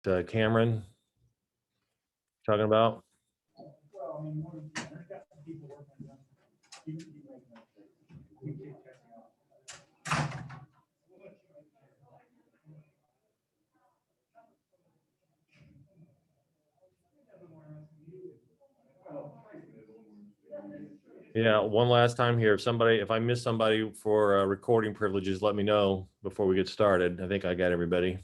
Cameron talking about? Yeah, one last time here. If I miss somebody for recording privileges, let me know before we get started. I think I got everybody.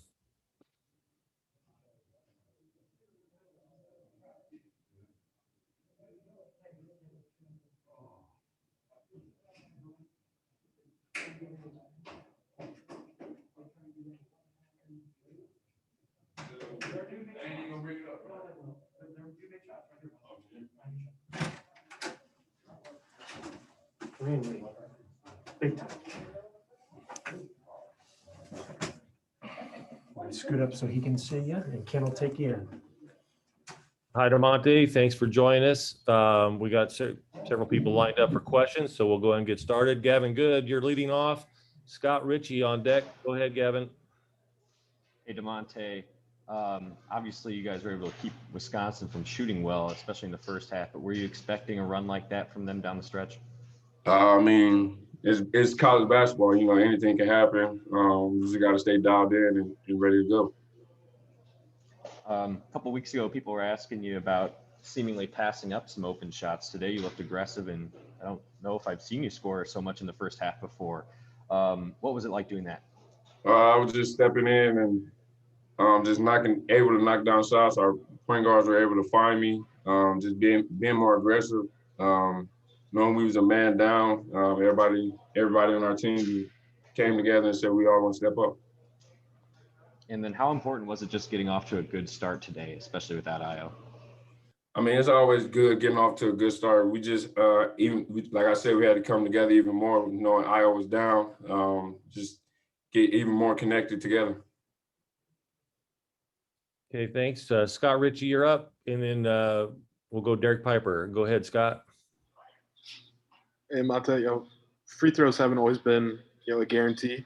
Big time. Scoot up so he can see you, and Ken will take you in. Hi, DeMonte. Thanks for joining us. We got several people lined up for questions, so we'll go ahead and get started. Gavin Good, you're leading off. Scott Ritchie on deck. Go ahead, Gavin. Hey, DeMonte. Obviously, you guys were able to keep Wisconsin from shooting well, especially in the first half. But were you expecting a run like that from them down the stretch? I mean, it's college basketball. You know, anything can happen. You just got to stay dialed in and ready to go. A couple weeks ago, people were asking you about seemingly passing up some open shots. Today, you looked aggressive, and I don't know if I've seen you score so much in the first half before. What was it like doing that? I was just stepping in and just able to knock down shots. Our point guards were able to find me. Just being more aggressive. Knowing we was a man down, everybody on our team came together and said we all want to step up. And then how important was it just getting off to a good start today, especially without Ayo? I mean, it's always good getting off to a good start. We just, like I said, we had to come together even more, knowing Ayo was down, just get even more connected together. Okay, thanks. Scott Ritchie, you're up. And then we'll go Derek Piper. Go ahead, Scott. And I'll tell you, free throws haven't always been, a guarantee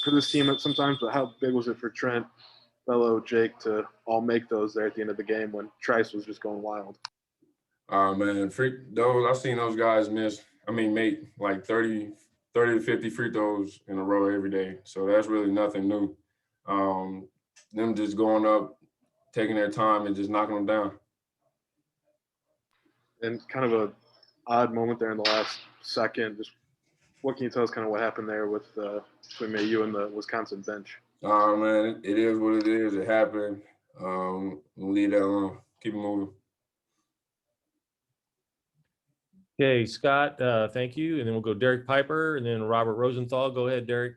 for this team sometimes, but how big was it for Trent, Bello, Jake to all make those there at the end of the game when Trice was just going wild? Man, I've seen those guys make like 30 to 50 free throws in a row every day. So that's really nothing new. Them just going up, taking their time and just knocking them down. And kind of a odd moment there in the last second. Just what can you tell us kind of what happened there with between you and the Wisconsin bench? Man, it is what it is. It happened. We'll leave that alone. Keep it moving. Okay, Scott, thank you. And then we'll go Derek Piper and then Robert Rosenthal. Go ahead, Derek.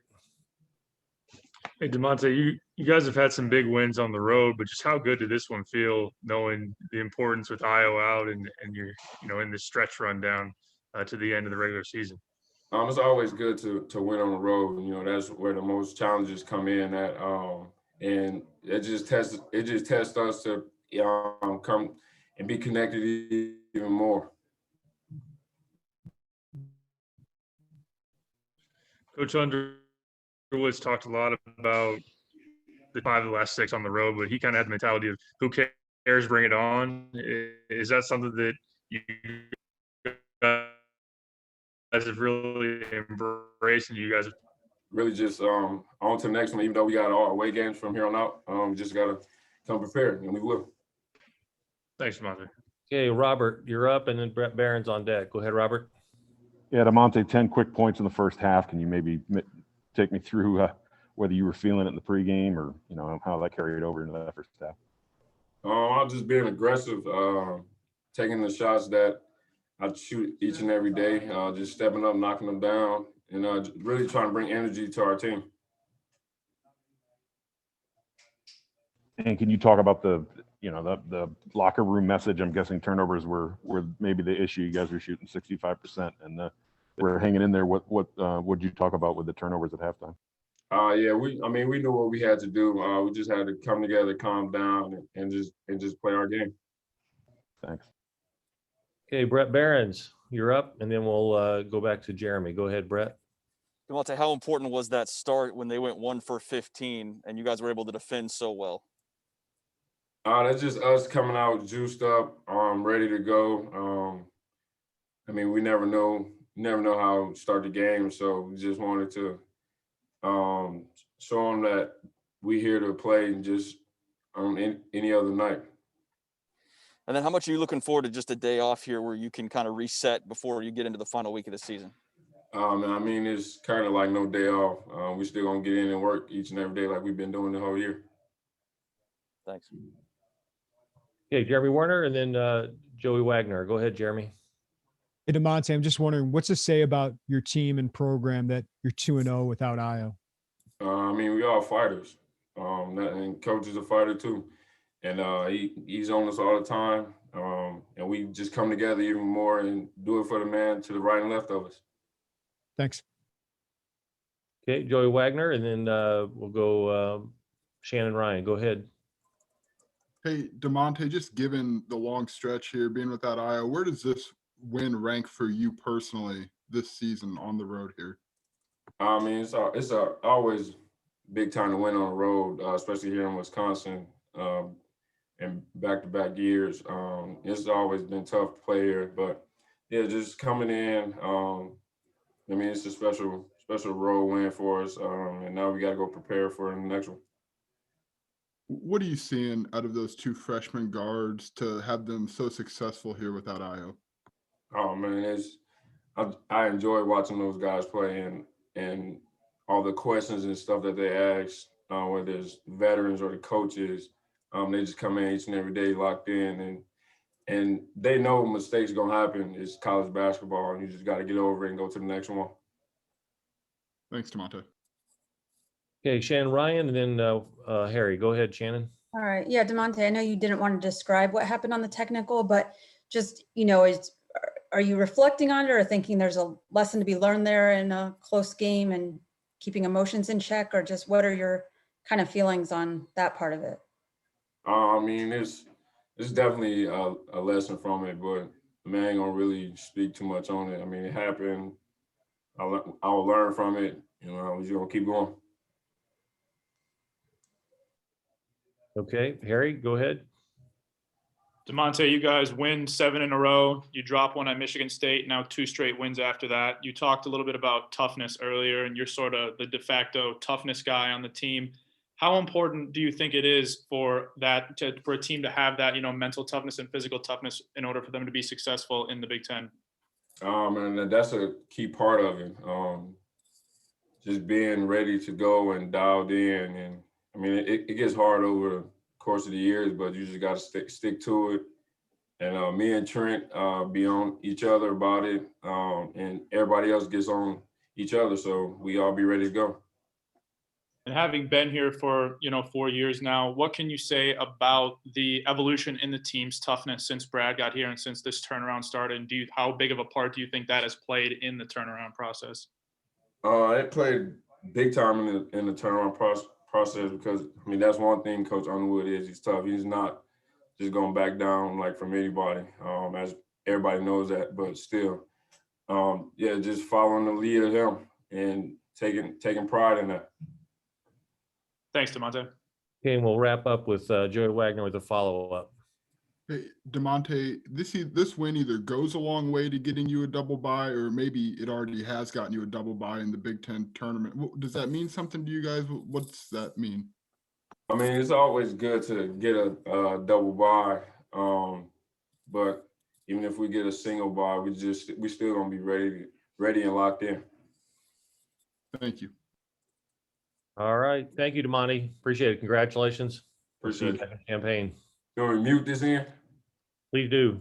Hey, DeMonte, you guys have had some big wins on the road, but just how good did this one feel, knowing the importance with Ayo out and you're, in this stretch run down to the end of the regular season? It's always good to win on the road. That's where the most challenges come in at, and it just tests us to come and be connected even more. Coach Underwood's talked a lot about the 5 of the last 6 on the road, but he kind of had the mentality of who cares, bring it on. Is that something that you guys have really embraced, and you guys have really just on to the next one? Even though we got all away games from here on out, we just got to come prepared, and we will. Thanks, DeMonte. Okay, Robert, you're up, and then Brett Barron's on deck. Go ahead, Robert. Yeah, DeMonte, 10 quick points in the first half. Can you maybe take me through whether you were feeling it in the pregame or, how that carried over into that first half? I was just being aggressive, taking the shots that I shoot each and every day, just stepping up, knocking them down, and really trying to bring energy to our team. And can you talk about the locker room message? I'm guessing turnovers were maybe the issue. You guys were shooting 65%, and we're hanging in there. What would you talk about with the turnovers at halftime? Yeah, we knew what we had to do. We just had to come together, calm down, and just play our game. Thanks. Okay, Brett Barron's, you're up, and then we'll go back to Jeremy. Go ahead, Brett. DeMonte, how important was that start when they went 1 for 15 and you guys were able to defend so well? That's just us coming out juiced up, ready to go. I mean, we never know how to start the game, so we just wanted to show them that we here to play and just on any other night. And then how much are you looking forward to just a day off here where you can kind of reset before you get into the final week of the season? I mean, it's kind of like no day off. We still gonna get in and work each and every day like we've been doing the whole year. Thanks. Okay, Jeremy Werner and then Joey Wagner. Go ahead, Jeremy. Hey, DeMonte, I'm just wondering, what's to say about your team and program that you're 2-0 without Ayo? I mean, we all fighters. And coach is a fighter too, and he's on us all the time. And we just come together even more and do it for the man to the right and left of us. Thanks. Okay, Joey Wagner, and then we'll go Shannon Ryan. Go ahead. Hey, DeMonte, just given the long stretch here, being without Ayo, where does this win rank for you personally this season on the road here? I mean, it's always big time to win on the road, especially here in Wisconsin, and back-to-back years. It's always been tough to play here, but yeah, just coming in. I mean, it's a special road win for us, and now we got to go prepare for the next one. What are you seeing out of those two freshman guards to have them so successful here without Ayo? Oh man, I enjoy watching those guys play and all the questions and stuff that they ask, whether it's veterans or the coaches. They just come in each and every day locked in, and they know mistakes gonna happen. It's college basketball, and you just got to get over it and go to the next one. Thanks, DeMonte. Okay, Shannon Ryan, and then Harry. Go ahead, Shannon. All right. Yeah, DeMonte, I know you didn't want to describe what happened on the technical, but just, are you reflecting on it or thinking there's a lesson to be learned there in a close game and keeping emotions in check, or just what are your kind of feelings on that part of it? I mean, it's definitely a lesson from it, but man, I ain't gonna really speak too much on it. I mean, it happened. I'll learn from it. We're just gonna keep going. Okay, Harry, go ahead. DeMonte, you guys win 7 in a row. You drop one at Michigan State, now 2 straight wins after that. You talked a little bit about toughness earlier, and you're sort of the de facto toughness guy on the team. How important do you think it is for a team to have that, mental toughness and physical toughness in order for them to be successful in the Big Ten? And that's a key part of it. Just being ready to go and dialed in. And I mean, it gets hard over the course of the years, but you just got to stick to it. And me and Trent be on each other about it, and everybody else gets on each other. So we all be ready to go. And having been here for 4 years now, what can you say about the evolution in the team's toughness since Brad got here and since this turnaround started? And how big of a part do you think that has played in the turnaround process? It played big time in the turnaround process because I mean that's one thing Coach Underwood is. He's tough. He's not just going back down like from anybody, as everybody knows that. But still, just following the lead of him and taking pride in that. Thanks, DeMonte. Okay, and we'll wrap up with Joey Wagner with a follow-up. Hey, DeMonte, this win either goes a long way to getting you a double bye, or maybe it already has gotten you a double bye in the Big Ten tournament. Does that mean something to you guys? What's that mean? I mean, it's always good to get a double bye, but even if we get a single bye, we still gonna be ready and locked in. Thank you. All right. Thank you, DeMonte. Appreciate it. Congratulations. Appreciate it. Campaign. You want to mute this in? Please do.